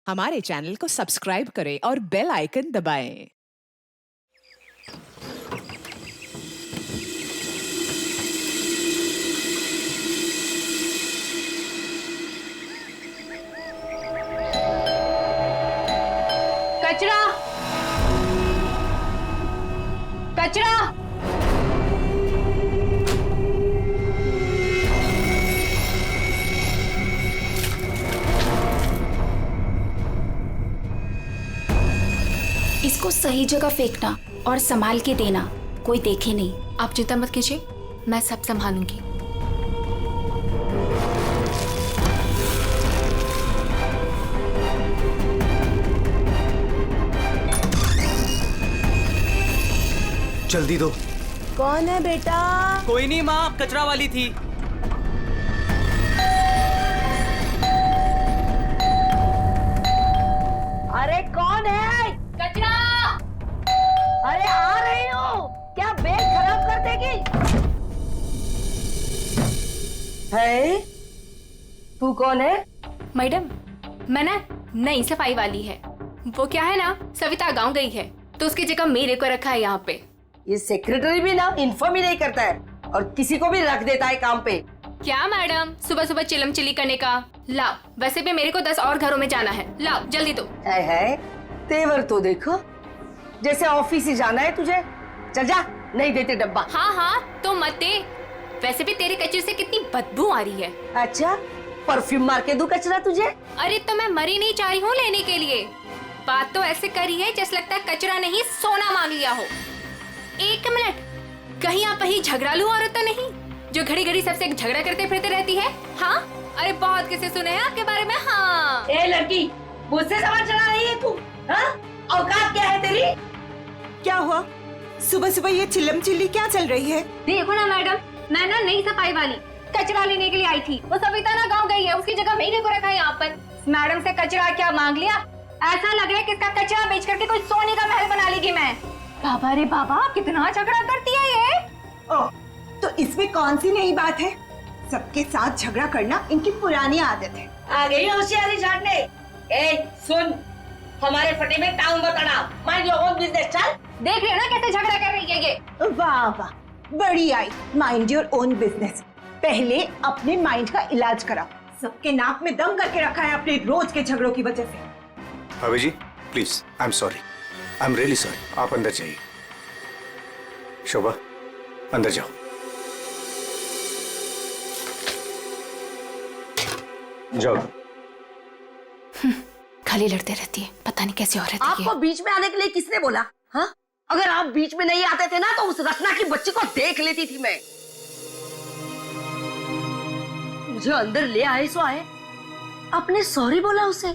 हमारे चैनल को सब्सक्राइब करें और बेल आइकन दबाएं। कचरा कचरा इसको सही जगह फेंकना और संभाल के देना, कोई देखे नहीं। आप चिंता मत कीजिए, मैं सब संभालूंगी। जल्दी दो। कौन है बेटा? कोई नहीं माँ, कचरा वाली थी। अरे कौन है? कचरा! अरे आ रही हूँ। क्या बैग खराब कर देगी? है? तू कौन है? मैडम, मैं ना नई सफाई वाली है। वो क्या है ना, सविता गांव गई है तो उसकी जगह मेरे को रखा है यहाँ पे। ये सेक्रेटरी भी ना इन्फॉर्म ही नहीं करता है और किसी को भी रख देता है काम पे। क्या मैडम, सुबह सुबह चिलम चिली करने का। लाओ, वैसे भी मेरे को 10 और घरों में जाना है। लाओ जल्दी दो। है तेवर तो देखो, जैसे ऑफिस ही जाना है तुझे। चल जा, नहीं देते डब्बा। हाँ तो मत दे। वैसे भी तेरे कचरे से कितनी बदबू आ रही है। अच्छा, परफ्यूम मार के दूं कचरा तुझे? अरे तो मैं मरी नहीं चाही हूँ लेने के लिए। बात तो ऐसे करी है जैसे लगता है कचरा नहीं सोना मांग लिया हो। एक मिनट, कहीं आप वही झगड़ालू औरत तो नहीं जो घड़ी घड़ी सबसे झगड़ा करते फिरते रहती है? हाँ, अरे बहुत किसे सुने हैं आपके बारे में। हाँ ए लड़की, मुझसे सवाल चला रही है तू? हाँ? औकात क्या है तेरी? क्या हुआ? सुबह सुबह ये चिल्लम चिल्ली क्या चल रही है? देखो ना मैडम, मैं ना नई सफाई वाली कचरा लेने के लिए आई थी। वो सविता ना गाँव गई है, उसकी जगह मेरे को रखा है यहाँ पर। मैडम से कचरा क्या मांग लिया? ऐसा लग रहा है कि इसका कचरा बेच करके कोई सोने का महल बना लेगी मैं। बाबा रे बाबा, कितना झगड़ा करती है ये। ओह, तो इसमें कौन सी नई बात है? सबके साथ झगड़ा करना इनकी पुरानी आदत है। आ गई होशियारी झाड़ने। ए सुन, हमारे फटे में टाउन मत अड़ा। Mind your own business. चल, देख रहे हो ना कैसे झगड़ा कर रही है ये। वाह वाह, बड़ी आई। Mind your own business. पहले अपने माइंड का इलाज कराओ। सबके नाक में दम करके रखा है अपने रोज के झगड़ों की वजह से। भाभी जी please, I am sorry, I am really sorry. आप अंदर जाइए। शोभा, अंदर जाओ। जाओ। खाली लड़ते रहती है, पता नहीं कैसी औरत है ये। आपको बीच में आने के लिए किसने बोला? हाँ, अगर आप बीच में नहीं आते थे ना तो उस रत्ना की बच्ची को देख लेती थी मैं। मुझे अंदर ले आए सो आए। आपने सॉरी बोला उसे?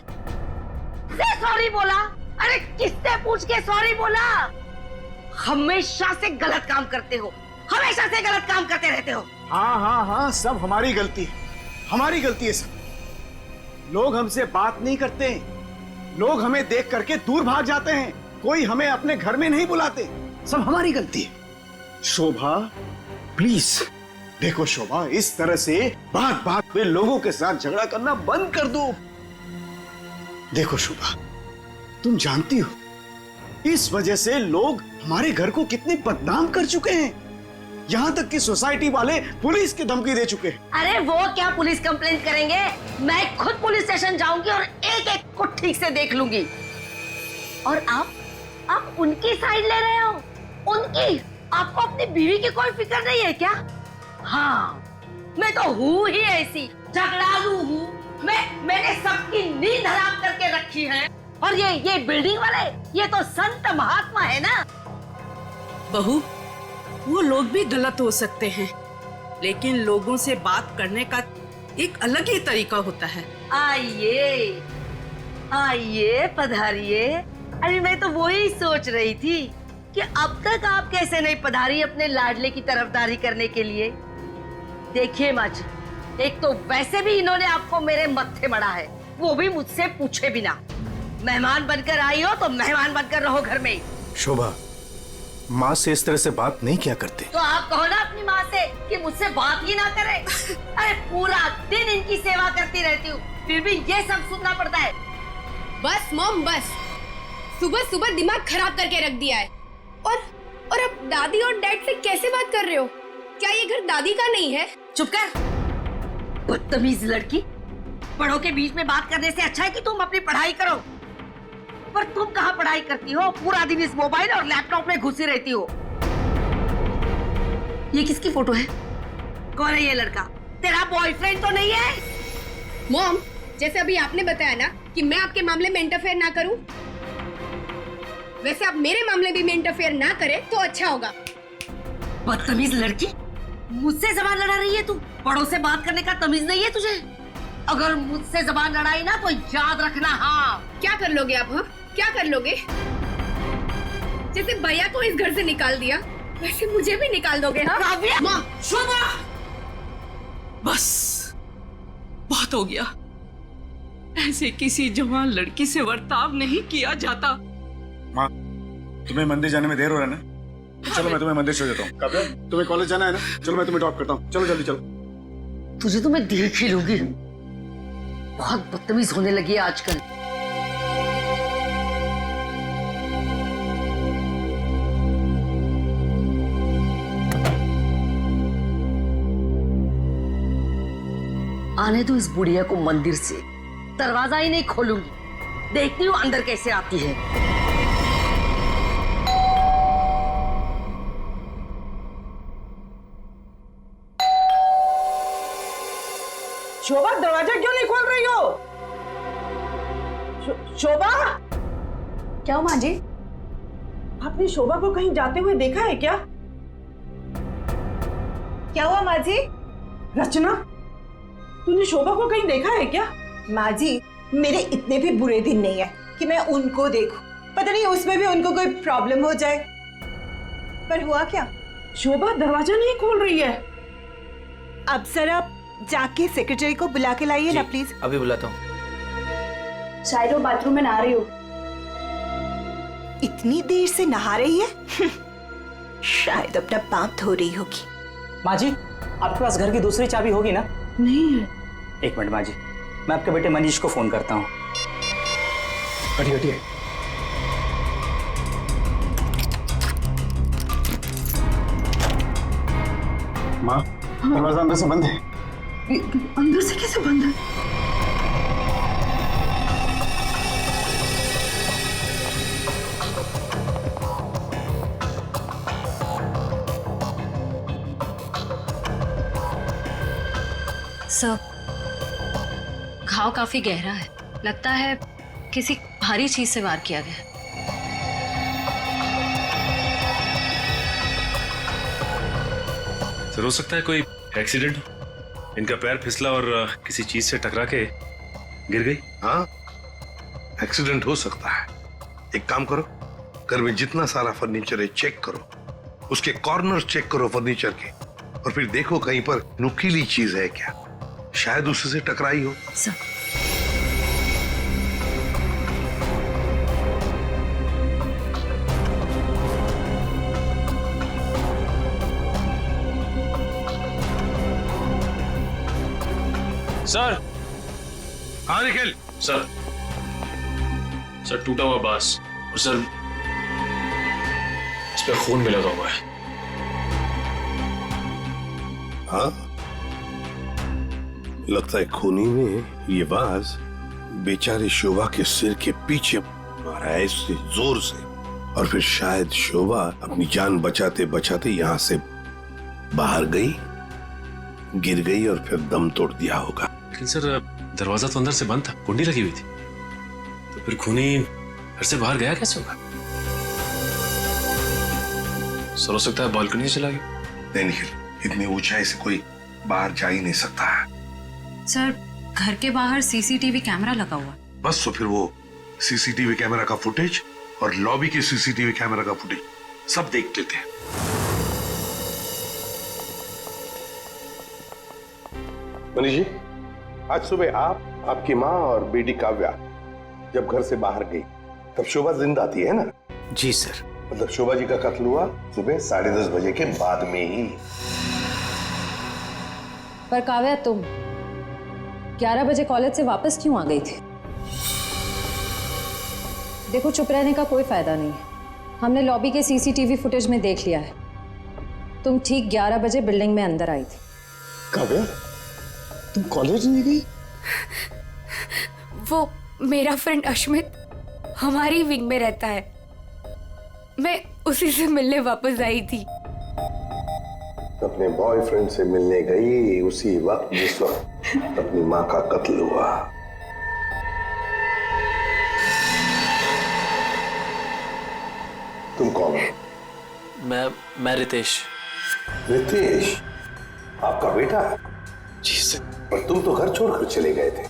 सॉरी बोला? अरे किससे पूछ के सॉरी बोला? हमेशा से गलत काम करते हो, हमेशा से गलत काम करते रहते हो। हाँ, सब हमारी गलती है, हमारी गलती है सब। लोग हमसे बात नहीं करते, लोग हमें देख करके दूर भाग जाते हैं, कोई हमें अपने घर में नहीं बुलाते, सब हमारी गलती है। शोभा प्लीज देखो, शोभा इस तरह से बात बात में लोगों के साथ झगड़ा करना बंद कर दो। देखो शोभा, तुम जानती हो इस वजह से लोग हमारे घर को कितने बदनाम कर चुके हैं। यहाँ तक कि सोसाइटी वाले पुलिस की धमकी दे चुके हैं। अरे वो क्या पुलिस कंप्लेंट करेंगे? मैं खुद पुलिस स्टेशन जाऊंगी और एक एक को ठीक से देख लूंगी। और आप उनकी साइड ले रहे हो? उनकी? आपको अपनी बीवी की कोई फिक्र नहीं है क्या? हाँ, मैं तो हूँ ही ऐसी, झगड़ालू हूँ। मैंने सबकी नींद हराम करके रखी है। और ये बिल्डिंग वाले, ये तो संत महात्मा है ना। बहू, वो लोग भी गलत हो सकते हैं, लेकिन लोगों से बात करने का एक अलग ही तरीका होता है। आइए आइए, पधारिए। अरे मैं तो वही सोच रही थी कि अब तक आप कैसे नहीं पधारी अपने लाडले की तरफदारी करने के लिए। देखिए माँ जी, एक तो वैसे भी इन्होंने आपको मेरे मत्थे मड़ा है, वो भी मुझसे पूछे बिना। मेहमान बनकर आई हो तो मेहमान बनकर रहो घर में। शोभा, माँ से इस तरह से बात नहीं किया करते। तो आप कहो ना अपनी माँ से कि मुझसे बात ही ना करे। अरे पूरा दिन इनकी सेवा करती रहती हूँ, फिर भी ये सब सुनना पड़ता है। बस मॉम बस, सुबह सुबह दिमाग खराब करके रख दिया है। और अब दादी और डैड से कैसे बात कर रहे हो? क्या ये घर दादी का नहीं है? चुप कर, बदतमीज लड़की। बड़ों के बीच में बात करने से अच्छा है कि तुम अपनी पढ़ाई करो। पर तुम कहाँ पढ़ाई करती हो? पूरा दिन इस मोबाइल और लैपटॉप में घुसी रहती हो। ये किसकी फोटो है? कौन है ये लड़का? तेरा बॉयफ्रेंड तो नहीं है? मॉम, जैसे अभी आपने बताया ना कि मैं आपके मामले में इंटरफेयर ना करूं, वैसे आप मेरे मामले में इंटरफेयर ना करें तो अच्छा होगा। बदतमीज लड़की, मुझसे जबान लड़ा रही है तू? बड़ों से बात करने का तमीज नहीं है तुझे? अगर मुझसे जबान लड़ाई ना तो याद रखना। हाँ, क्या कर लोगे आप? हाँ, क्या कर लोगे? जैसे भैया को इस घर से निकाल दिया, वैसे मुझे भी निकाल दोगे? हाँ काव्या! माँ, शोभा, बस बहुत हो गया। ऐसे किसी जवान लड़की से बर्ताव नहीं किया जाता। माँ, तुम्हें मंदिर जाने में देर हो रहा है ना? चलो मैं तुम्हें मंदिर छोड़ देता हूँ। काव्या, तुम्हें कॉलेज जाना है ना? चलो मैं तुम्हें ड्रॉप करता हूँ। चलो जल्दी चलो। तुझे तो मैं देख ही लूंगी। बहुत बदतमीज होने लगी है आजकल। आने दो इस बुढ़िया को मंदिर से, दरवाजा ही नहीं खोलूंगी। देखती हूँ अंदर कैसे आती है। शोभा, दरवाजा क्यों नहीं खोल रही हो? शोभा, क्या हुआ माँ जी? आपने शोभा को कहीं जाते हुए देखा है क्या? क्या हुआ माँ जी? रचना, तूने शोभा को कहीं देखा है क्या? माँ जी, मेरे इतने भी बुरे दिन नहीं है कि मैं उनको देखूं। पता नहीं उसमें भी उनको कोई प्रॉब्लम हो जाए। पर हुआ क्या? शोभा दरवाजा नहीं खोल रही है। अब सर आप जाके सेक्रेटरी को बुला के लाइए ना प्लीज। अभी बुलाता हूँ। शायद वो बाथरूम में नहा रही हो। इतनी देर से नहा रही है? शायद अपना पाप धो रही होगी। माँ जी, आपके पास घर की दूसरी चाबी होगी ना? नहीं है। एक मिनट माँ जी, मैं आपके बेटे मनीष को फोन करता हूँ। हटिए हटिए। माँ, दरवाजा अंदर से बंद है। अंदर से कैसे बंद है? सर, घाव काफी गहरा है। लगता है किसी भारी चीज से वार किया गया। सर, हो सकता है कोई एक्सीडेंट हो। इनका पैर फिसला और किसी चीज से टकरा के गिर गई। हाँ, एक्सीडेंट हो सकता है। एक काम करो, घर में जितना सारा फर्नीचर है चेक करो, उसके कॉर्नर चेक करो फर्नीचर के, और फिर देखो कहीं पर नुकीली चीज है क्या। शायद उससे टकराई हो। Sir, sir. हाँ निखिल। सर, टूटा हुआ बांस और सर इस पे खून भी लगा हुआ है। हाँ, लगता है खूनी ने ये बांस बेचारी शोभा के सिर के पीछे मारा है इससे जोर से, और फिर शायद शोभा अपनी जान बचाते बचाते यहाँ से बाहर गई, गिर गई और फिर दम तोड़ दिया होगा। लेकिन सर, दरवाजा तो अंदर से बंद था, कुंडी लगी हुई थी, तो फिर खूनी घर से बाहर गया कैसे होगा? सर, हो सकता है बालकनी से चला गया। नहीं निखिल, इतनी ऊंचाई से कोई बाहर जा ही नहीं सकता है। सर, घर के बाहर सीसीटीवी कैमरा लगा हुआ। बस तो फिर वो सीसीटीवी कैमरा का फुटेज और लॉबी के सीसीटीवी कैमरा का फुटेज सब देख लेते हैं। मनीष जी, आज सुबह आप, आपकी माँ और बेटी काव्या जब घर से बाहर गई तब शोभा जिंदा थी, है ना? जी सर। मतलब शोभा जी का कत्ल हुआ सुबह 10:30 बजे के बाद में ही। पर काव्या, तुम 11 बजे कॉलेज से वापस क्यों आ गई थी? देखो, चुप रहने का कोई फायदा नहीं है। हमने लॉबी के सीसीटीवी फुटेज में देख लिया है। तुम ठीक 11 बजे बिल्डिंग में अंदर आई थी। काव्या, तुम कॉलेज नहीं गई? वो मेरा फ्रेंड अश्मित हमारी विंग में रहता है, मैं उसी से मिलने वापस आई थी। अपने बॉयफ्रेंड से मिलने गई उसी वक्त जिस वक्त अपनी माँ का कत्ल हुआ। तुम कौन हो? मैं रितेश। रितेश, आपका बेटा? जी सर। पर तुम तो घर छोड़कर चले गए थे।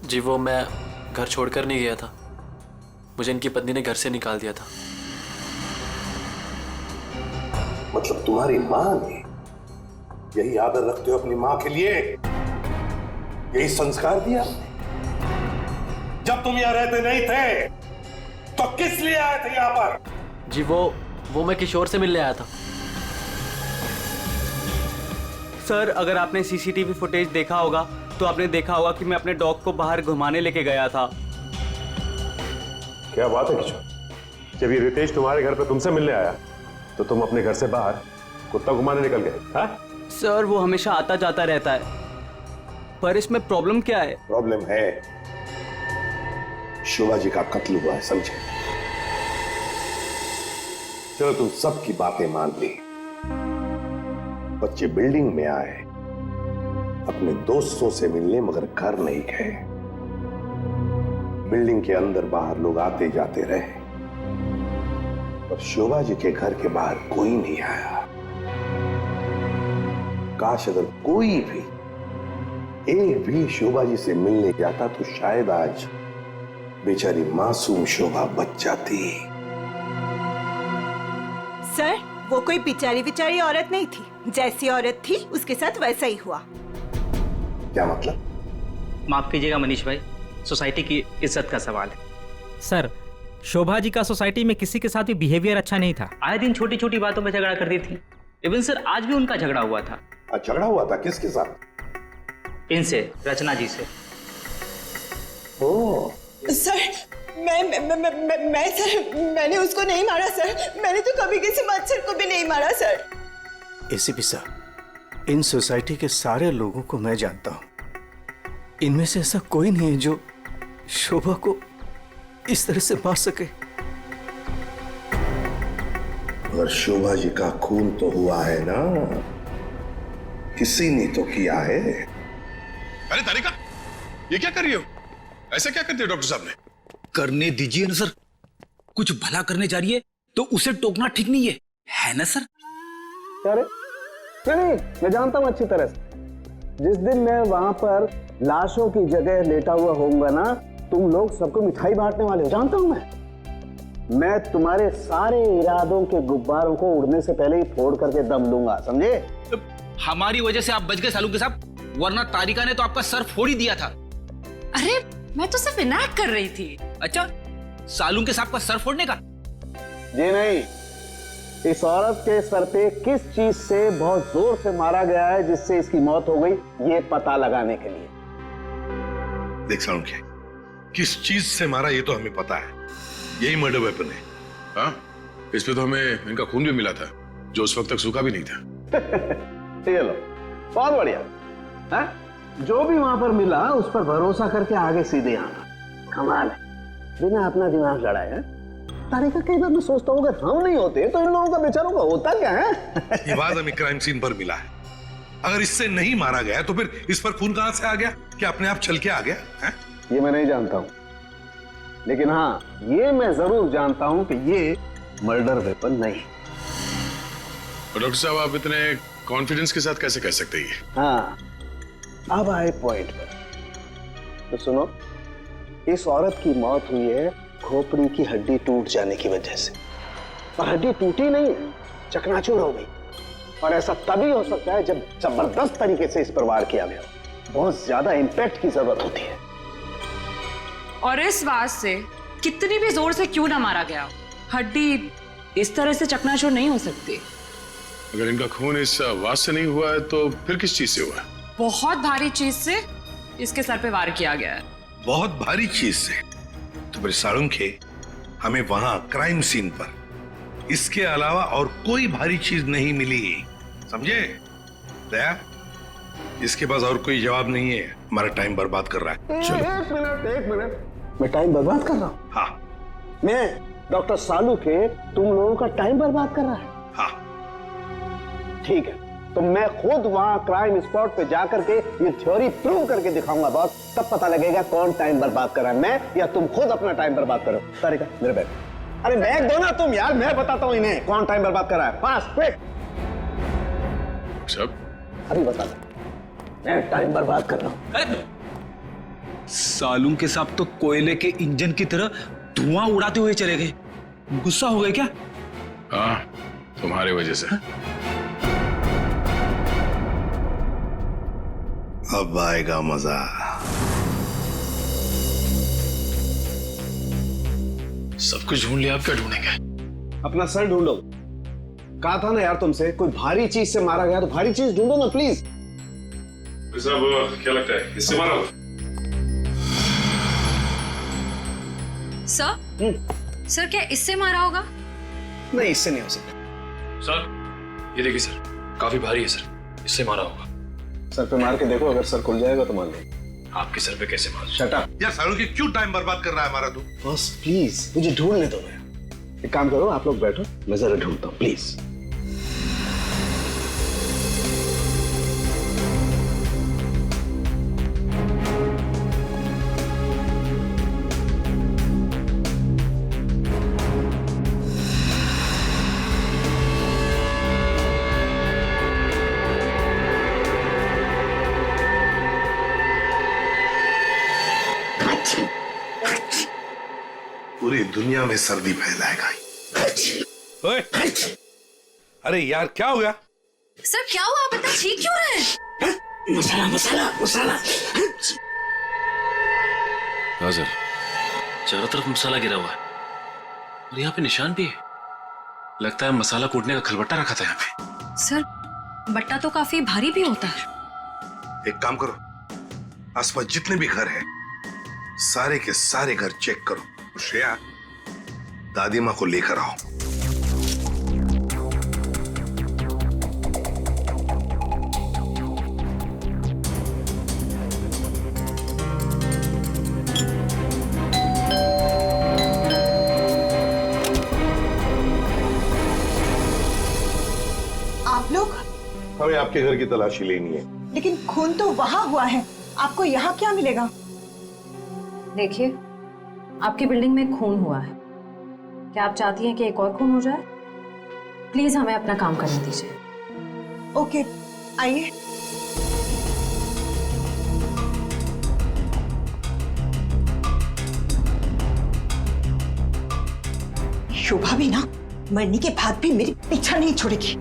जी वो मैं घर छोड़कर नहीं गया था, मुझे इनकी पत्नी ने घर से निकाल दिया था। मतलब तुम्हारी माँ ने, यही आदर रखते हो अपनी माँ के लिए, यही संस्कार दिया? जब तुम यहाँ रहते नहीं थे तो किस लिए आए थे यहाँ पर? जी वो मैं किशोर से मिलने आया था। सर, अगर आपने सीसीटीवी फुटेज देखा होगा तो आपने देखा होगा कि मैं अपने डॉग को बाहर घुमाने लेके गया था। क्या बात है किशोर, जब ये रितेश तुम्हारे घर पे तुमसे मिलने आया तो तुम अपने घर से बाहर कुत्ता घुमाने निकल गए? हाँ सर, वो हमेशा आता जाता रहता है, पर इसमें प्रॉब्लम क्या है? प्रॉब्लम है, शोभा जी का कत्ल हुआ है, समझे? चलो तुम सबकी बातें मान ली, बच्चे बिल्डिंग में आए अपने दोस्तों से मिलने, मगर घर नहीं गए। बिल्डिंग के अंदर बाहर लोग आते जाते रहे, और शोभा जी के घर के बाहर कोई नहीं आया। काश अगर कोई भी, एक भी शोभा जी से मिलने जाता तो शायद आज बेचारी मासूम शोभा बच जाती। सर, वो कोई बेचारी औरत नहीं थी, जैसी औरत थी उसके साथ वैसा ही हुआ। क्या मतलब? माफ कीजिएगा मनीष भाई, सोसाइटी की इज्जत का सवाल है। सर, शोभा जी का सोसाइटी में किसी के साथ भी बिहेवियर अच्छा नहीं था। आए दिन छोटी छोटी बातों में झगड़ा करती थी। इवन सर आज भी उनका झगड़ा हुआ था। झगड़ा हुआ था? किसके साथ? इनसे, रचना जी से। ओ सर, मैं सर, मैंने उसको नहीं मारा सर, मैंने तो कभी किसी मच्छर को भी नहीं मारा सर। एसीपी साहब, इन सोसाइटी के सारे लोगों को मैं जानता हूं, इनमें से ऐसा कोई नहीं है जो शोभा को इस तरह से मार सके। और शोभा जी का खून तो हुआ है ना, किसी ने तो किया है। अरे तारिका, ये क्या कर रही हो? ऐसा क्या करते हो डॉक्टर साहब ने? करने दीजिए ना सर, कुछ भला करने जा रही है तो उसे टोकना ठीक नहीं है ना सर? अरे नहीं, मैं जानता हूं अच्छी तरह से। जिस दिन मैं वहां पर लाशों की जगह लेटा हुआ होऊंगा ना, तुम लोग सबको मिठाई बांटने वाले हो, जानता हूं मैं तुम्हारे सारे इरादों के गुब्बारों को उड़ने से पहले ही फोड़ करके दम लूंगा, समझे? हमारी वजह से आप बच गए सालू के साहब, वरना तारिका ने तो आपका सर फोड़ ही दिया था। अरे मैं तो सिर्फ इनायत कर रही थी। अच्छा, सालू के साहब का सर फोड़ने का? जी नहीं, इस औरत के सर पे किस चीज से बहुत जोर से मारा गया है जिससे इसकी मौत हो गई, ये पता लगाने के लिए। देख सालुंखे, किस चीज से मारा ये तो हमें पता है, यही मर्डर वेपन है। हाँ, इस पे तो हमें इनका खून भी मिला था जो उस वक्त तक सूखा भी नहीं था। ये लो, बहुत बढ़िया। हाँ? जो भी वहां पर मिला उस पर भरोसा करके आगे सीधे आना, कमाल है, बिना अपना दिमाग लड़ाए। तारिका, कई बार मैं सोचता हूँ अगर हम नहीं होते तो इन लोगों का बेचारों का होता क्या है? ये बात हमें क्राइम सीन पर मिला है, अगर इससे नहीं मारा गया तो फिर इस पर खून कहां से आ गया? क्या अपने आप छल के आ गया है? ये मैं नहीं जानता हूँ, लेकिन हाँ ये मैं जरूर जानता हूँ कि ये मर्डर वेपन नहीं। डॉक्टर साहब, आप इतने कॉन्फिडेंस के साथ कैसे कह सकते हैं? हाँ, अब आए पॉइंट पर। तो सुनो, इस औरत की मौत हुई है खोपड़ी की हड्डी टूट जाने की वजह से, और हड्डी टूटी नहीं, चकनाचूर हो गई। और ऐसा तभी हो सकता है जब जबरदस्त तरीके से इस पर वार किया गया, बहुत ज्यादा इंपैक्ट की जरूरत होती है। और इस बात से कितनी भी जोर से क्यों ना मारा गया, हड्डी इस तरह से चकनाचूर नहीं हो सकती। अगर इनका खून इस आवाज से नहीं हुआ है तो फिर किस चीज से हुआ है? बहुत भारी चीज से इसके सर पे वार किया गया है। बहुत भारी चीज से? तो फिर सालुंखे, हमें वहां क्राइम सीन पर इसके अलावा और कोई भारी चीज नहीं मिली, समझे? दया, इसके पास और कोई जवाब नहीं है, हमारा टाइम बर्बाद कर रहा है। चलो। एक मिनट, मैं टाइम बर्बाद कर रहा हूँ? हाँ। मैं डॉक्टर सालू के तुम लोगों का टाइम बर्बाद कर रहा है? हाँ। ठीक है, तो मैं खुद वहां क्राइम स्पॉट पे जाकर के ये थ्योरी प्रूव करके दिखाऊंगा बॉस, तब पता लगेगा कौन टाइम बर्बाद कर रहा है, मैं या तुम खुद अपना टाइम बर्बाद करो। तारिका, मेरे बैग। अरे बैग दो ना तुम यार, मैं बताता हूँ इन्हें कौन टाइम बर्बाद कर रहा है। Fast, quick. सब अभी बता दो, मैं टाइम बर्बाद कर रहा हूँ। सालू के साथ तो कोयले के इंजन की तरह धुआं उड़ाते हुए चले गए। गुस्सा हो गए क्या? हाँ, तुम्हारी वजह से। अब आएगा मजा। सब कुछ ढूंढ लिया, आप क्या ढूंढेंगे? अपना सर ढूंढो। कहा था ना यार तुमसे, कोई भारी चीज से मारा गया तो भारी चीज ढूंढो ना प्लीज। साहब, क्या लगता है इससे मारा होगा? सर, सर क्या इससे मारा होगा? नहीं, इससे नहीं हो सकता। सर, ये देखिए सर, काफी भारी है सर, इससे मारा होगा। सर पे मार के देखो, अगर सर खुल जाएगा तो मान लो। आपके सर पे कैसे मार? शट अप यार, सालू की क्यों टाइम बर्बाद कर रहा है हमारा तू? बॉस प्लीज मुझे ढूंढने दो ना। एक काम करो, आप लोग बैठो, मैं जरा ढूंढता हूँ प्लीज। पूरी दुनिया में सर्दी फैलाएगा। ओए, अरे यार क्या हो गया? सर क्या हुआ, आप इतना चीख क्यों रहे हैं? मसाला मसाला मसाला। हाँ सर, चारों तरफ मसाला गिरा हुआ है और यहाँ पे निशान भी है। लगता है मसाला कूटने का खलबट्टा रखा था यहाँ पे। सर, बट्टा तो काफी भारी भी होता है। एक काम करो, आसपास जितने भी घर हैं, सारे के सारे घर चेक करो। श्रेया, दादी माँ को लेकर आओ। आप लोग? हमें आपके घर की तलाशी लेनी है। लेकिन खून तो वहां हुआ है, आपको यहाँ क्या मिलेगा? देखिए, आपकी बिल्डिंग में खून हुआ है। क्या आप चाहती हैं कि एक और खून हो जाए? प्लीज हमें अपना काम करने दीजिए। ओके, आइए। शोभा भी ना मरने के बाद भी मेरी पीछा नहीं छोड़ेगी।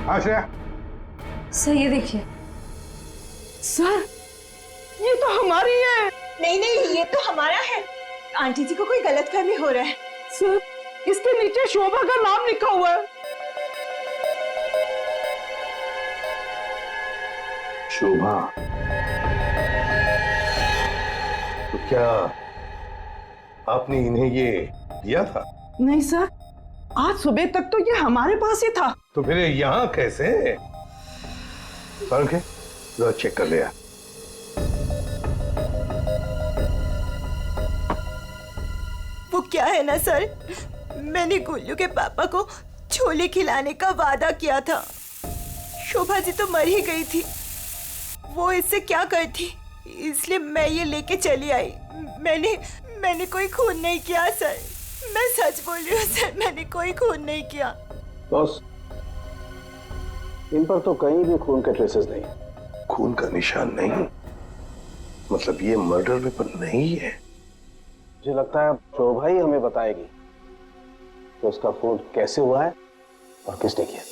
हाँ श्रेया। सर ये देखिए। सर, ये तो हमारी है। नहीं नहीं, ये तो हमारा है। आंटी जी को कोई गलतफहमी हो रहा है। सर, इसके नीचे शोभा का नाम लिखा हुआ है। शोभा? तो क्या आपने इन्हें ये दिया था? नहीं सर, आज सुबह तक तो ये हमारे पास ही था। तो फिर यहाँ कैसे? जरा चेक कर लिया। वो क्या है ना सर, मैंने गुल्लू के पापा को छोले खिलाने का वादा किया था। शोभा जी तो मर ही गई थी, वो इससे क्या करती, इसलिए मैं ये लेके चली आई। मैंने कोई खून नहीं किया सर, मैं सच बोल रही हूँ सर, मैंने कोई खून नहीं किया। बॉस, इन पर तो कहीं भी खून के ट्रेसेस नहीं। खून का निशान नहीं? मतलब ये मर्डर वेपन नहीं है? मुझे लगता है शोभा ही हमें बताएगी कि उसका खून कैसे हुआ है और किसने किया।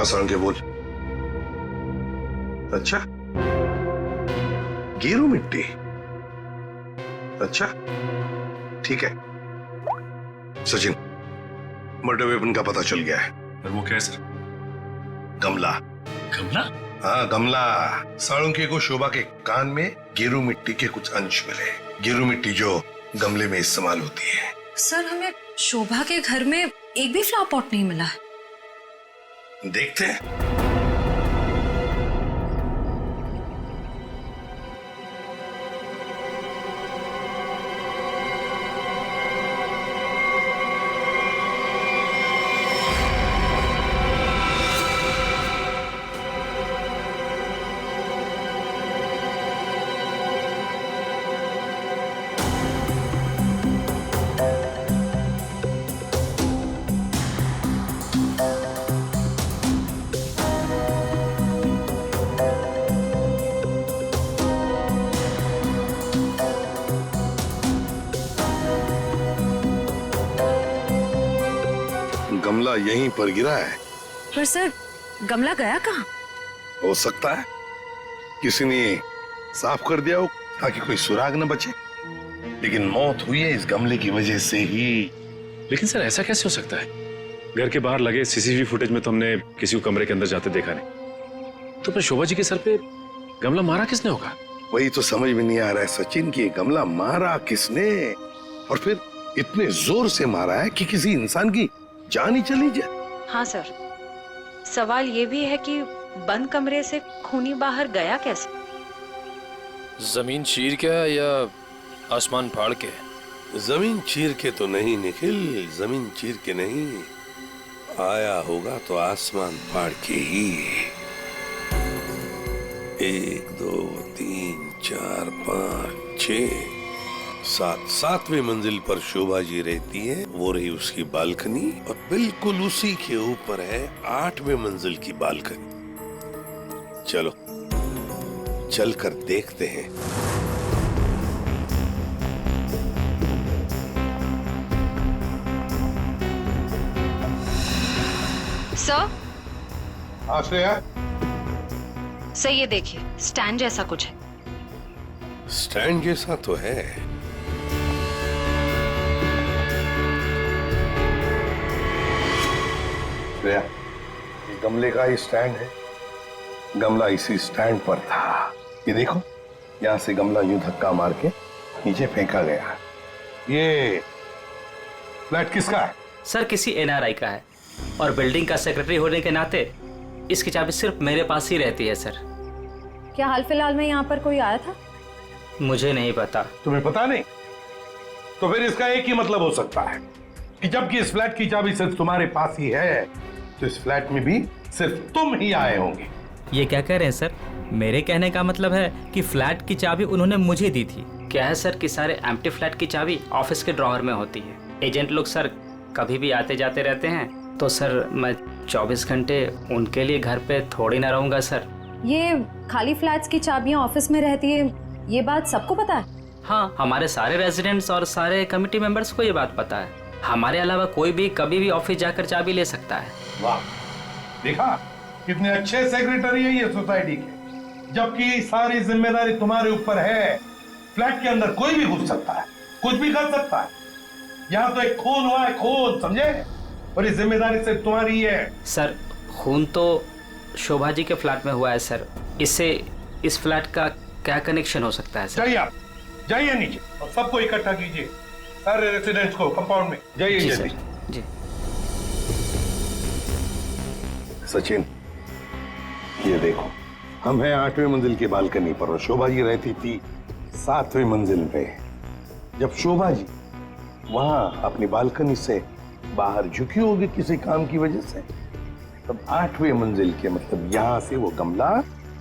सारंगे बोल। अच्छा, गेरू मिट्टी। अच्छा ठीक है सचिन, मर्डर वेपन का पता चल गया है। पर वो क्या है सर? गमला। गमला? हाँ गमला। साळुंके को शोभा के कान में गेरू मिट्टी के कुछ अंश मिले। गेरू मिट्टी जो गमले में इस्तेमाल होती है। सर हमें शोभा के घर में एक भी फ्लावर पॉट नहीं मिला है। देखते हैं। गमला यहीं पर गिरा है। पर सर गमला गया कहाँ? हो सकता है किसी ने साफ कर दिया हो ताकि कोई सुराग न बचे, लेकिन मौत हुई है इस गमले की वजह से ही। लेकिन सर ऐसा कैसे हो सकता है? घर के बाहर लगे सीसीटीवी फुटेज में तो हमने किसी को कमरे के अंदर जाते देखा नहीं। तो फिर शोभा जी के सर पे गमला मारा किसने होगा? वही तो समझ में नहीं आ रहा है सचिन कि गमला मारा किसने, और फिर इतने जोर से मारा है कि किसी इंसान की जान ही चली जाए। हाँ सर, सवाल ये भी है कि बंद कमरे से खूनी बाहर गया कैसे? जमीन चीर के या आसमान फाड़ के? जमीन चीर के तो नहीं निखिल, जमीन चीर के नहीं, आया होगा तो आसमान फाड़ के ही। 1 2 3 4 5 6 7वीं मंजिल पर शोभा जी रहती है। वो रही उसकी बालकनी, और बिल्कुल उसी के ऊपर है 8वें मंजिल की बालकनी। चलो चलकर देखते हैं। सर? आश्रया, सर ये देखिए, स्टैंड जैसा कुछ है। स्टैंड जैसा तो है। इस गमले का ही स्टैंड है। गमला इसी स्टैंड पर था। ये देखो, यहाँ से गमला यूं धक्का मार के नीचे फेंका गया। ये फ्लैट किसका है? सर किसी एनआरआई का है, और बिल्डिंग का सेक्रेटरी होने के नाते इसकी चाबी सिर्फ मेरे पास ही रहती है सर। क्या हाल फिलहाल में यहाँ पर कोई आया था? मुझे नहीं पता। तुम्हें पता नहीं? तो फिर इसका एक ही मतलब हो सकता है कि जबकि इस फ्लैट की चाबी सिर्फ तुम्हारे पास ही है, तो इस फ्लैट में भी सिर्फ तुम ही आए होंगे। ये क्या कह रहे हैं सर? मेरे कहने का मतलब है कि फ्लैट की चाबी उन्होंने मुझे दी थी। क्या है सर कि सारे एम्प्टी फ्लैट की चाबी ऑफिस के ड्रॉअर में होती है। एजेंट लोग सर कभी भी आते जाते रहते हैं, तो सर मैं 24 घंटे उनके लिए घर पे थोड़ी ना रहूंगा सर। ये खाली फ्लैट्स की चाबियां ऑफिस में रहती है, ये बात सबको पता है? हाँ, हमारे सारे रेजिडेंट्स और सारे कमिटी मेंबर्स को ये बात पता है। हमारे अलावा कोई भी कभी भी ऑफिस जाकर चाबी ले सकता है। वाह, देखा कितने अच्छे सेक्रेटरी है ये सोसाइटी के, जबकि सारी जिम्मेदारी तुम्हारे ऊपर है। फ्लैट के अंदर कोई भी घुस सकता है, कुछ भी कर सकता है। यहाँ तो एक खून हुआ है, खून, समझे? और ये जिम्मेदारी सिर्फ तुम्हारी है। सर खून तो शोभा जी के फ्लैट में हुआ है सर, इससे इस फ्लैट का क्या कनेक्शन हो सकता है सर? जाइए, आप जाइए नीचे और सबको इकट्ठा कीजिए, सारे रेसिडेंट्स को कंपाउंड में। जाइए जल्दी। जी सचिन, ये देखो, हम हैं 8वें मंजिल की बालकनी पर और शोभा जी रहती थी 7वें मंजिल पे। जब शोभा जी वहां अपनी बालकनी से बाहर झुकी होगी किसी काम की वजह से, तब 8वें मंजिल के मतलब यहां से वो गमला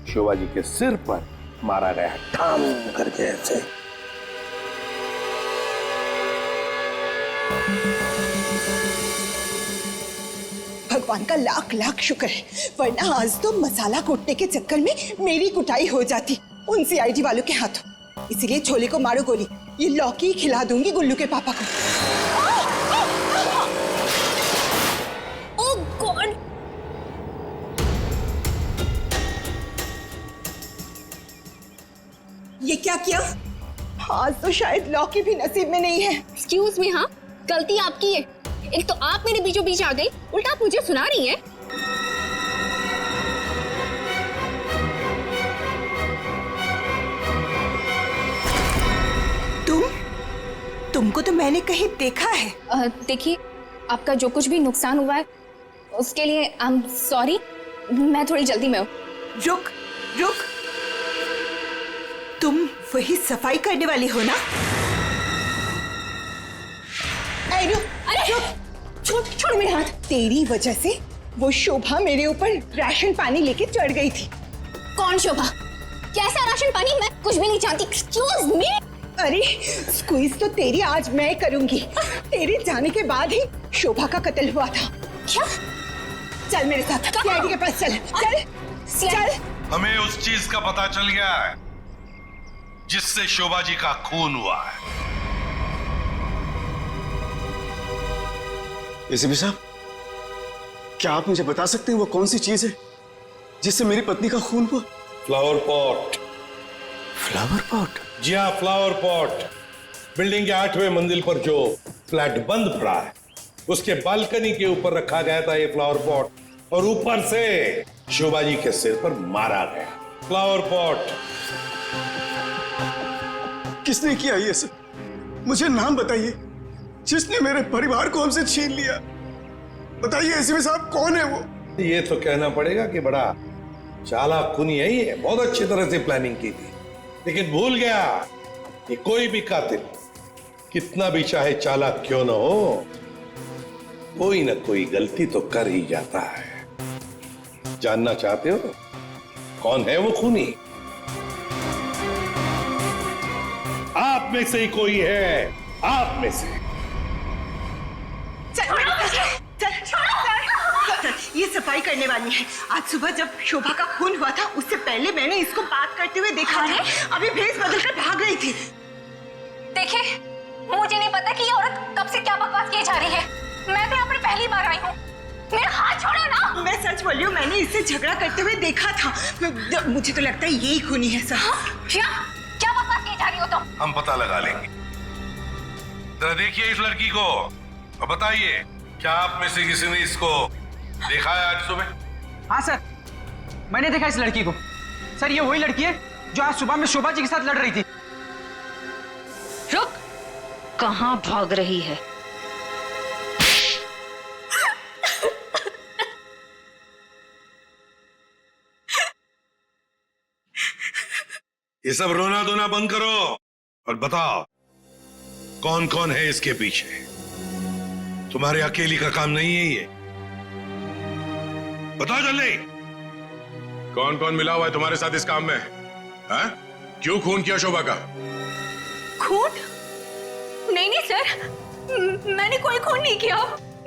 शोभा जी के सिर पर मारा गया, ठाम करके ऐसे। भगवान का लाख लाख शुक्र है, वरना आज तो मसाला कूटने के चक्कर में मेरी कुटाई हो जाती उन सीआईडी वालों के हाथों। इसीलिए छोले को मारो गोली, ये लौकी खिला दूंगी गुल्लू के पापा को। ओह गॉड! ये क्या किया? आज तो शायद लॉ की भी नसीब में नहीं है। एक्सक्यूज मी, हाँ गलती आपकी है। एक तो आप मेरे बीचों बीच आ गई, उल्टा आप मुझे सुना रही हैं। तुमको तो मैंने कहीं देखा है। देखिए, आपका जो कुछ भी नुकसान हुआ है उसके लिए आई एम सॉरी। मैं थोड़ी जल्दी में हूँ। रुक रुक, तुम वही सफाई करने वाली हो ना? अरे छोड़ मेरे हाथ। तेरी वजह से वो शोभा मेरे ऊपर राशन पानी लेके चढ़ गई थी। कौन शोभा? कैसा राशन पानी? मैं कुछ भी नहीं जानती। Excuse me. अरे स्क्वीज तो तेरी आज मैं करूंगी। तेरे जाने के बाद ही शोभा का कत्ल हुआ था। क्या? चल मेरे साथ सीआईडी के पास चल। चल। हमें उस चीज का पता चल गया है जिससे शोभा जी का खून हुआ है। एसीपी साहब, क्या आप मुझे बता सकते हैं वो कौन सी चीज है जिससे मेरी पत्नी का खून हुआ? Flower pot. Flower pot? जी हाँ, फ्लावर पॉट। बिल्डिंग के 8वें मंजिल पर जो फ्लैट बंद पड़ा है उसके बालकनी के ऊपर रखा गया था ये फ्लावर पॉट, और ऊपर से शोभा जी के सिर पर मारा गया। Flower pot. किसने किया ये सब? मुझे नाम बताइए जिसने मेरे परिवार को हमसे छीन लिया। बताइए एसीपी साहब, कौन है वो? ये तो कहना पड़ेगा कि बड़ा चालाक खूनी है ये। बहुत अच्छी तरह से प्लानिंग की थी, लेकिन भूल गया कि कोई भी कातिल कितना भी चाहे चालाक क्यों ना हो, कोई ना कोई गलती तो कर ही जाता है। जानना चाहते हो कौन है वो खूनी? आप में से ही कोई है, आप में से। ये सफाई करने वाली है। आज सुबह जब शोभा का खून हुआ था उससे पहले मैंने इसको बात करते हुए देखा था। अभी भेस बदलकर भाग रही थी। देखिए, मुझे नहीं पता कि ये औरत कब से क्या बकवास किए जा रही है। मैं तो यहाँ पर पहली बार आई हूँ। मेरा हाथ छोड़ो ना। मैं सच बोल रही हूँ, मैंने इससे झगड़ा करते हुए देखा था। मुझे तो लगता है यही खूनी है सर। क्या बकवास किए जा रही हो तुम? हम पता लगा लेंगे। जरा देखिए इस लड़की को और बताइए, क्या आप में से किसी ने इसको देखा है आज सुबह? हाँ सर, मैंने देखा इस लड़की को। सर, ये वही लड़की है जो आज सुबह में शोभा जी के साथ लड़ रही थी। रुक, कहाँ भाग रही है? ये सब रोना धोना बंद करो और बताओ कौन कौन है इसके पीछे। तुम्हारे अकेली का काम नहीं है ये। बताओ जल्दी। कौन कौन मिला हुआ है तुम्हारे साथ इस काम में? हाँ? क्यों खून किया शोभा का? खून? नहीं नहीं सर, मैंने कोई खून नहीं किया।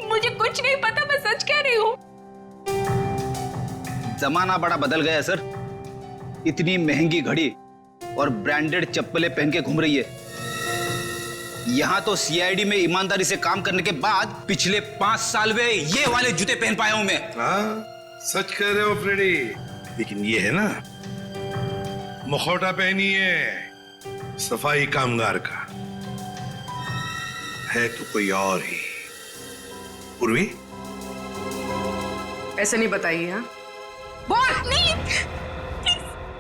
मुझे कुछ नहीं पता, मैं सच कह रही हूँ। जमाना बड़ा बदल गया है सर। इतनी महंगी घड़ी और ब्रांडेड चप्पलें पहन के घूम रही है। यहाँ तो सीआईडी में ईमानदारी से काम करने के बाद पिछले 5 साल में ये वाले जूते पहन पाया हूं मैं। हाँ, सच कह रहे हो फ्रेडी। लेकिन ये है ना, मुखौटा पहनी है सफाई कामगार का, है तो कोई और ही। पूर्वी, ऐसे नहीं बताइए। हाँ, नहीं,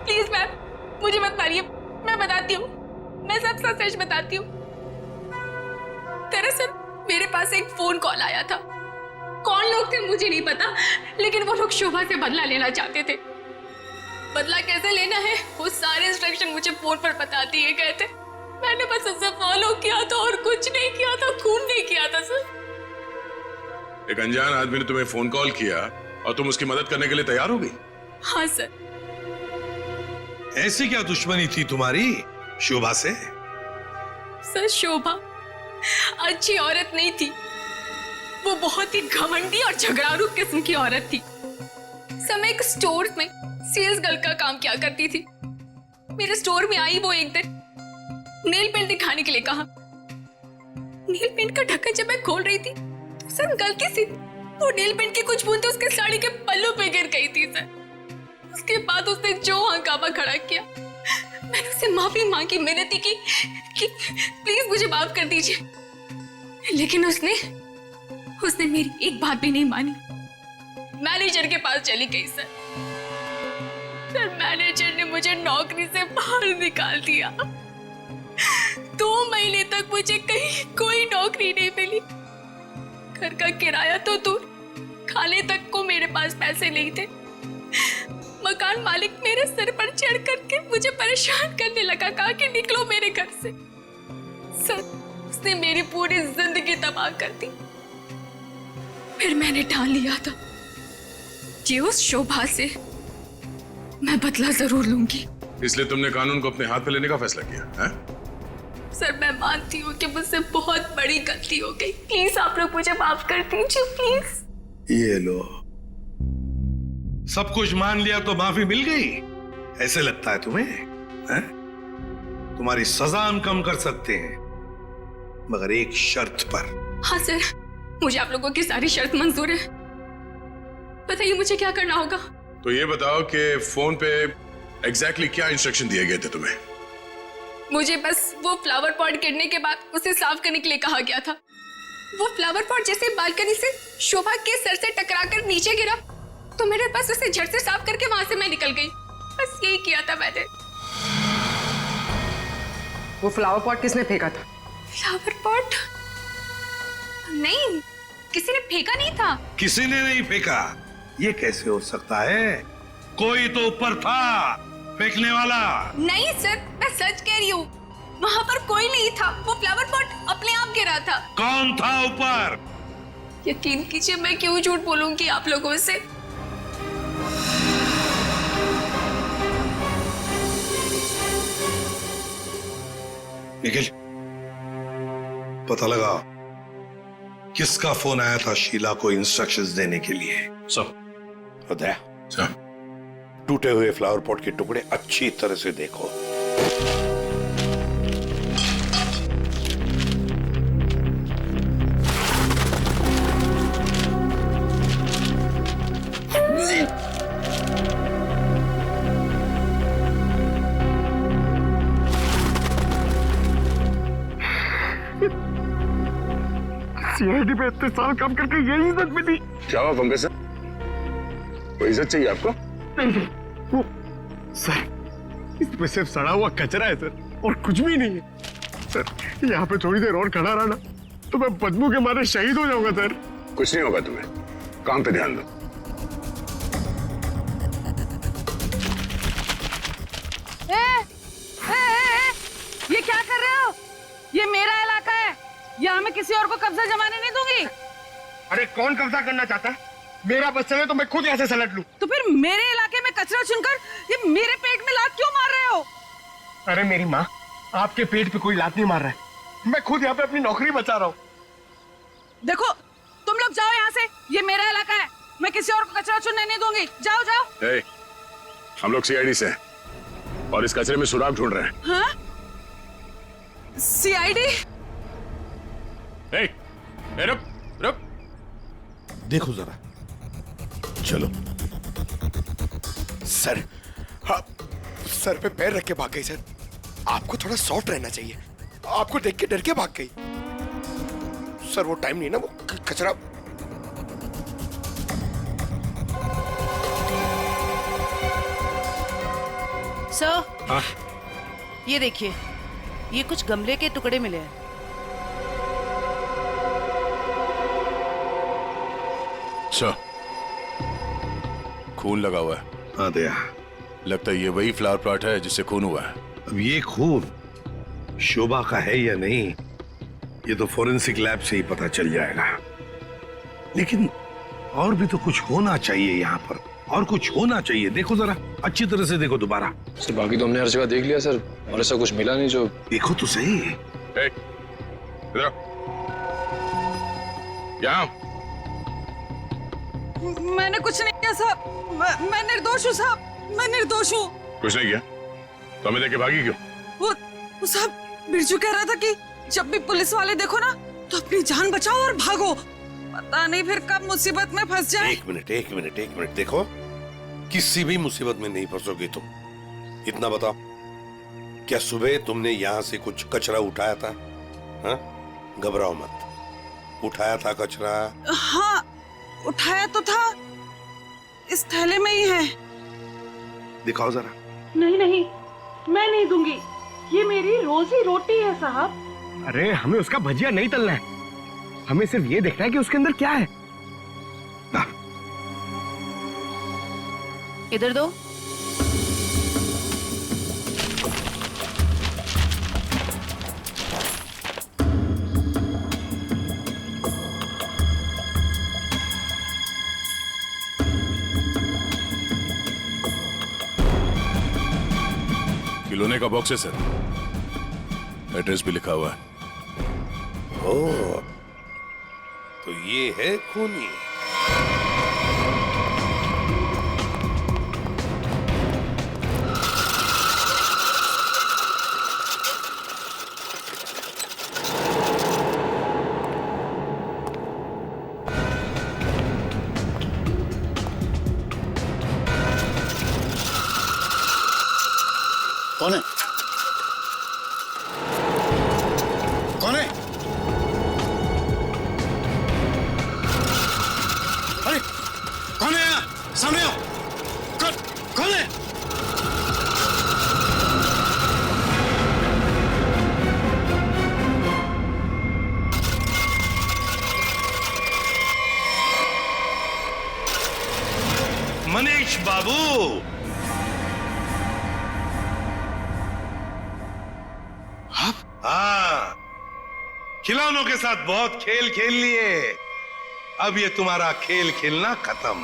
प्लीज मैम, मुझे मत मारिए। मैं बताती हूँ, मैं सब सच बताती हूँ। दरअसल मेरे पास एक फोन कॉल आया था। कौन लोग थे मुझे नहीं पता, लेकिन वो लोग शोभा से बदला लेना चाहते थे। बदला कैसे लेना है वो सारे इंस्ट्रक्शन मुझे फोन पर बता दिए गए थे। मैंने बस उसे फॉलो किया था और कुछ नहीं किया था, खून नहीं किया था सर। एक अनजान आदमी ने तुम्हें फोन कॉल किया और तुम उसकी मदद करने के लिए तैयार हो गई? हाँ सर। ऐसी क्या दुश्मनी थी तुम्हारी शोभा से? सर, शोभा अच्छी औरत नहीं थी। वो बहुत ही घमंडी और झगड़ारू किस्म की औरत थी। सर, मैं एक स्टोर में सेल्स गर्ल का काम किया करती थी। मेरे स्टोर में आई वो एक दिन, नेल पेंट दिखाने के लिए कहा। नेल पेंट का ढक्कन जब मैं खोल रही थी तो सर गलती से वो नेल पेंट की कुछ बूंदें उसके साड़ी के पल्लू पे गिर गई थी सर। उसके बाद उसने जो हंगामा खड़ा किया, मैंने उससे माफी मांगी, मिन्नती की कि प्लीज मुझे माफ कर दीजिए, लेकिन उसने मेरी एक बात भी नहीं मानी। मैनेजर के पास चली गई सर। मैनेजर ने मुझे नौकरी से बाहर निकाल दिया। 2 महीने तक मुझे कहीं कोई नौकरी नहीं मिली। घर का किराया तो दूर, खाने तक को मेरे पास पैसे नहीं थे। मकान मालिक मेरे सिर पर चढ़ करके मुझे परेशान करने लगा, कहा कि निकलो मेरे घर से। सर, उसने मेरी पूरी जिंदगी तबाह कर दी। फिर मैंने ठान लिया था कि उस शोभा से मैं बदला जरूर लूंगी। इसलिए तुमने कानून को अपने हाथ में लेने का फैसला किया है? सर, मैं मानती हूँ कि मुझसे बहुत बड़ी गलती हो गई। प्लीज आप लोग मुझे माफ कर दीजिए, प्लीज। ये लो, सब कुछ मान लिया तो माफी मिल गई, ऐसे लगता है तुम्हें? है? तुम्हारी सजा हम कम कर सकते हैं, मगर एक शर्त पर। हाँ सर, मुझे आप लोगों की सारी शर्त मंजूर है। बताइए मुझे क्या करना होगा। तो ये बताओ कि फोन पे एग्जैक्टली क्या इंस्ट्रक्शन दिए गए थे तुम्हें? मुझे बस वो फ्लावर पॉट गिरने के बाद उसे साफ करने के लिए कहा गया था। वो फ्लावर पॉट जैसे बालकनी से शोभा के सर से टकराकर नीचे गिरा, तो मेरे पास उसे झट से साफ करके वहां से मैं निकल गई। बस यही किया था मैंने। वो फ्लावर पॉट किसने फेंका था? Flower pot? नहीं, किसी ने फेंका नहीं था। किसी ने नहीं फेंका? ये कैसे हो सकता है? कोई तो ऊपर था फेंकने वाला। नहीं सर, मैं सच कह रही हूँ, वहाँ पर कोई नहीं था। वो फ्लावर पॉट अपने आप गिरा था। कौन था ऊपर? यकीन कीजिए, मैं क्यों झूठ बोलूंगी आप लोगों से। निखिल, पता लगा किसका फोन आया था शीला को इंस्ट्रक्शंस देने के लिए? उदय, टूटे हुए फ्लावर पॉट के टुकड़े अच्छी तरह से देखो। सीआईडी पे इतने साल काम करके यही इज्जत मिली। क्या हुआ पंकज सर? कोई इज्जत चाहिए आपको? नहीं, वो सर, इसमें सिर्फ सड़ा हुआ कचरा है सर, और कुछ भी नहीं है सर। यहाँ पे थोड़ी देर और खड़ा रहा तो मैं बदबू के मारे शहीद हो जाऊंगा सर। कुछ नहीं होगा तुम्हें, काम पे ध्यान दो। ये क्या कर रहे हो? ये मेरा इलाका है, यहाँ मैं किसी और को कब्जा जमाने नहीं दूंगी। अरे कौन कब्जा करना चाहता है? मेरा बस चले तो मैं खुद ऐसे सलट लूं। तो फिर मेरे इलाके में कचरा चुनकर ये मेरे पेट में लात क्यों मार रहे हो? अरे मेरी माँ, आपके पेट पे कोई लात नहीं मार रहा है, मैं खुद यहाँ पे अपनी नौकरी बचा रहा हूँ। देखो, तुम लोग जाओ यहाँ से, ये मेरा इलाका है, मैं किसी और को कचरा चुनने नहीं दूंगी। जाओ जाओ। हम लोग सीआईडी से हैं और इस कचरे में सुराग ढूंढ रहे हैं। हाँ? सीआईडी? रुक रुक, देखो जरा, चलो। सर, हाँ, सर पे पैर रख के भाग गई सर। आपको थोड़ा सॉफ्ट रहना चाहिए, आपको देख के डर के भाग गई। सर वो टाइम नहीं ना, वो कचरा। सर, हाँ? ये देखिए, ये कुछ गमले के टुकड़े मिले हैं। अच्छा, खून लगा हुआ है। हाँ दया, लगता है ये वही फ्लावर प्लॉट है जिससे खून हुआ है। अब ये खून शोभा का है या नहीं, ये तो फोरेंसिक लैब से ही पता चल जाएगा। लेकिन और भी तो कुछ होना चाहिए यहाँ पर, और कुछ होना चाहिए। देखो जरा, अच्छी तरह से देखो दोबारा। सर बाकी तो हमने हर जगह देख लिया सर, और ऐसा कुछ मिला नहीं। जो देखो तो सही। इधर यहाँ। मैंने कुछ नहीं किया साहब, मैं निर्दोष हूँ साहब, मैं निर्दोष हूँ। कुछ नहीं किया तो हमें देख के भागी क्यों? वो साहब, बिरजू कह रहा था कि जब भी पुलिस वाले देखो ना तो अपनी जान बचाओ और भागो, पता नहीं फिर कब मुसीबत में फंस जाए। एक मिनट देखो, किसी भी मुसीबत में नहीं फंसोगी तुम। इतना बताओ, क्या सुबह तुमने यहां से कुछ कचरा उठाया था? हाँ? घबराओ मत, उठाया था कचरा? हाँ, उठाया तो था, इस थैले में ही है। दिखाओ जरा। नहीं नहीं, मैं नहीं दूंगी, ये मेरी रोजी रोटी है साहब। अरे हमें उसका भजिया नहीं तलना है, हमें सिर्फ ये देखना है कि उसके अंदर क्या है। इधर दो। खिलौने का बॉक्स है सर, एड्रेस भी लिखा हुआ है। ओह, तो ये है खूनी। कौन है? कौन है? अरे कौन है यहाँ? सामने आओ। कौन है? मनीष बाबू, हाँ, खिलौनों के साथ बहुत खेल खेल लिए, अब ये तुम्हारा खेल खेलना खत्म।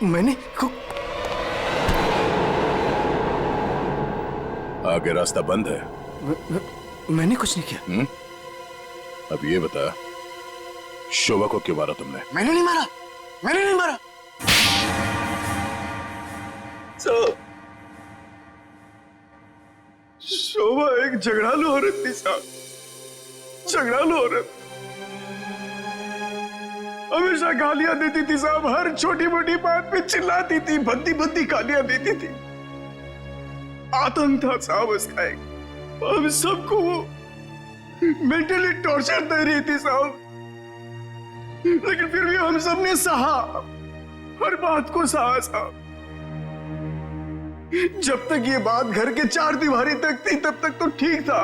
मैंने आगे रास्ता बंद है। मैंने कुछ नहीं किया। अब ये बता, शोभा को क्यों मारा तुमने? मैंने नहीं मारा, मैंने नहीं मारा। शोभा एक झगड़ालू औरत थी साहब, झगड़ालू औरत। हमेशा गालियां देती थी साहब, हर छोटी मोटी बात पे चिल्लाती थी, भद्दी भद्दी गालियां देती थी। आतंक था साहब उसका एक। हम सबको वो मेंटली टॉर्चर दे रही थी साहब, लेकिन फिर भी हम सबने सहा, हर बात को सहा साहब। जब तक ये बात घर के चार दीवारी तक थी तब तक तो ठीक था,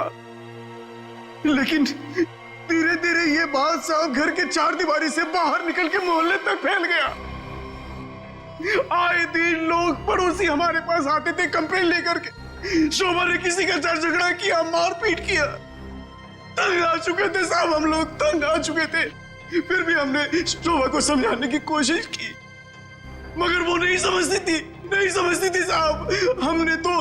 लेकिन धीरे धीरे ये बात साहब घर के चार दीवारी से बाहर निकल के मोहल्ले तक फैल गया। आए दिन लोग पड़ोसी हमारे पास आते थे कंप्लेन लेकर के, शोभा ने किसी का झगड़ा किया, मारपीट किया। तंग आ चुके थे साहब, हम लोग तंग आ चुके थे। फिर भी हमने शोभा को समझाने की कोशिश की, मगर वो नहीं समझती थी, नहीं समझती थी साहब। हमने तो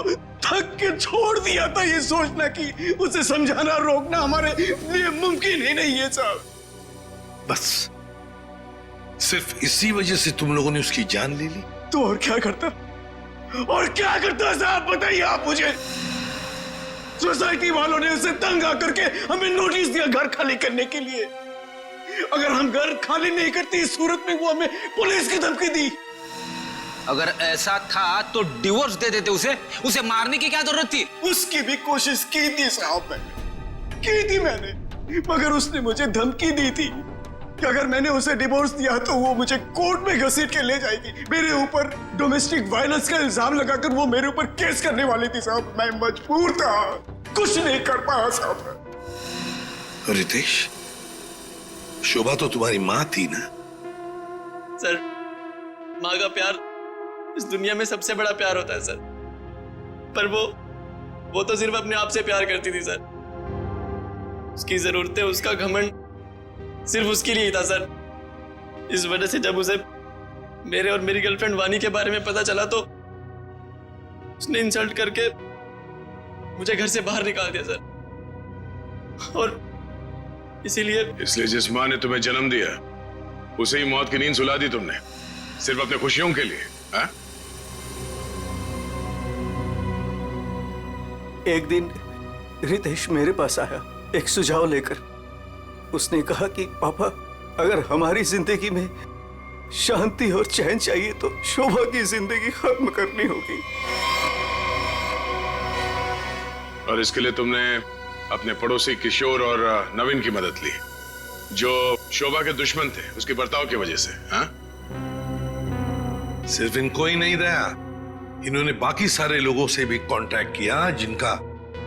थक के छोड़ दिया था ये सोचना कि उसे समझाना रोकना हमारे लिए मुमकिन ही नहीं है साहब। बस सिर्फ इसी वजह से तुम लोगों ने उसकी जान ले ली? तो और क्या करता, और क्या करता साहब, बताइए आप मुझे। सोसाइटी वालों ने उसे तंग आकर के हमें नोटिस दिया घर खाली करने के लिए। अगर हम घर खाली नहीं करते इस सूरत में वो हमें पुलिस की धमकी दी। अगर ऐसा था तो डिवोर्स दे देते उसे मारने की क्या जरूरत थी? उसकी भी कोशिश की थी साहब, मैंने की थी मैंने, मगर उसने मुझे धमकी दी थी कि अगर मैंने उसे डिवोर्स दिया तो वो मुझे कोर्ट में घसीट के ले जाएगी। मेरे ऊपर डोमेस्टिक वायलेंस का इल्जाम लगाकर वो मेरे ऊपर केस करने वाली थी साहब। मैं मजबूर था, कुछ नहीं कर पाया साहब। रितेश, शोभा तो तुम्हारी माँ थी ना? सर, माँ का प्यार इस दुनिया में सबसे बड़ा प्यार होता है सर, पर वो तो सिर्फ अपने आप से प्यार करती थी सर। उसकी जरूरतें, उसका घमंड सिर्फ उसके लिए ही था सर। इस वजह से जब उसे मेरे और मेरी गर्लफ्रेंड वानी के बारे में पता चला तो उसने इंसल्ट करके मुझे घर से बाहर निकाल दिया सर। और इसलिए जिस माँ ने तुम्हें जन्म दिया उसे ही मौत की नींद सुला दी तुमने, सिर्फ अपने खुशियों के लिए। हा? एक दिन रितेश मेरे पास आया एक सुझाव लेकर। उसने कहा कि पापा, अगर हमारी जिंदगी में शांति और चैन चाहिए तो शोभा की जिंदगी खत्म करनी होगी। और इसके लिए तुमने अपने पड़ोसी किशोर और नवीन की मदद ली, जो शोभा के दुश्मन थे उसके बर्ताव की वजह से। हाँ, सिर्फ इनको ही नहीं दया, इन्होंने बाकी सारे लोगों से भी कांटेक्ट किया जिनका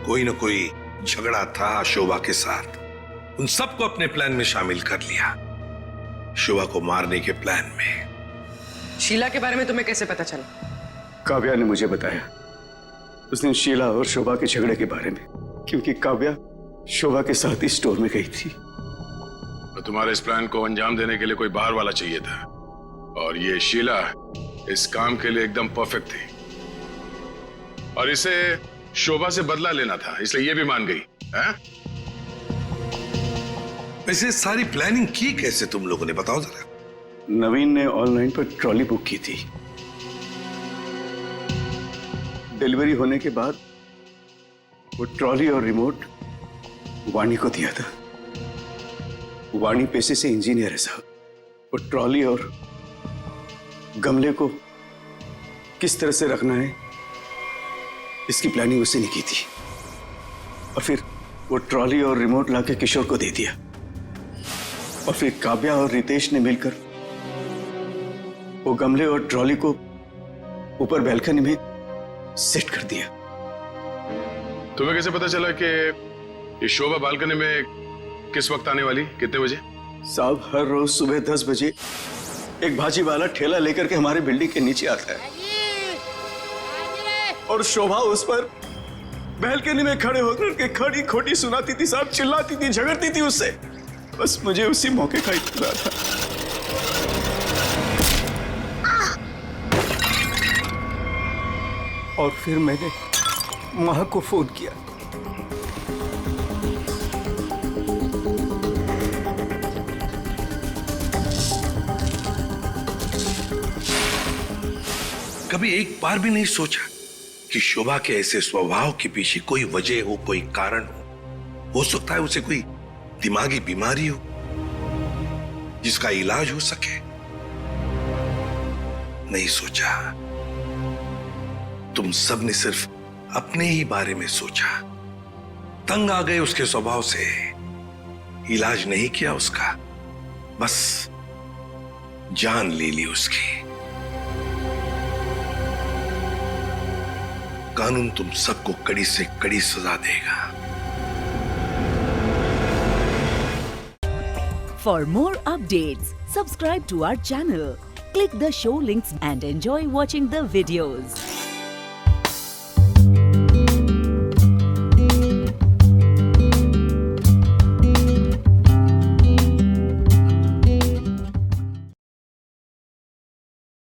कोई ना कोई झगड़ा था शोभा के साथ। उन सबको अपने प्लान में शामिल कर लिया, शोभा को मारने के प्लान में। शीला के बारे में तुम्हें कैसे पता चला? काव्या ने मुझे बताया उस दिन शीला और शोभा के झगड़े के बारे में, क्योंकि काव्या शोभा के साथ ही स्टोर में गई थी। तो तुम्हारे इस प्लान को अंजाम देने के लिए कोई बाहर वाला चाहिए था, और ये शीला इस काम के लिए एकदम परफेक्ट थी, और इसे शोभा से बदला लेना था, इसलिए ये भी मान गई। हैं? वैसे सारी प्लानिंग की कैसे तुम लोगों ने, बताओ जरा। नवीन ने ऑनलाइन पर ट्रॉली बुक की थी। डिलीवरी होने के बाद वो ट्रॉली और रिमोट वाणी को दिया था। वाणी पेशे से इंजीनियर है साहब। वो ट्रॉली और गमले को किस तरह से रखना है इसकी प्लानिंग उसी ने की थी, और फिर वो ट्रॉली और रिमोट लाके किशोर को दे दिया, और फिर काव्या और रितेश ने मिलकर वो गमले और ट्रॉली को ऊपर बैल्कनी में सेट कर दिया। तुम्हें कैसे पता चला कि ये शोभा बालकनी में किस वक्त आने वाली, कितने बजे? साहब, हर रोज सुबह 10 बजे एक भाजी वाला ठेला लेकर के हमारे बिल्डिंग के नीचे आता है, और शोभा उस पर बैल्कनी में खड़े होकर के खड़ी खोटी सुनाती थी साहब, चिल्लाती थी, झगड़ती थी उससे। बस मुझे उसी मौके का इंतजार था। और फिर मैंने मां को फोन किया। कभी एक बार भी नहीं सोचा कि शोभा के ऐसे स्वभाव के पीछे कोई वजह हो, कोई कारण हो सकता है उसे कोई दिमागी बीमारी हो जिसका इलाज हो सके। नहीं सोचा, तुम सब ने सिर्फ अपने ही बारे में सोचा, तंग आ गए उसके स्वभाव से, इलाज नहीं किया उसका, बस जान ले ली उसकी। कानून तुम सबको कड़ी से कड़ी सजा देगा। For more updates, subscribe to our channel, click the show links and enjoy watching the videos.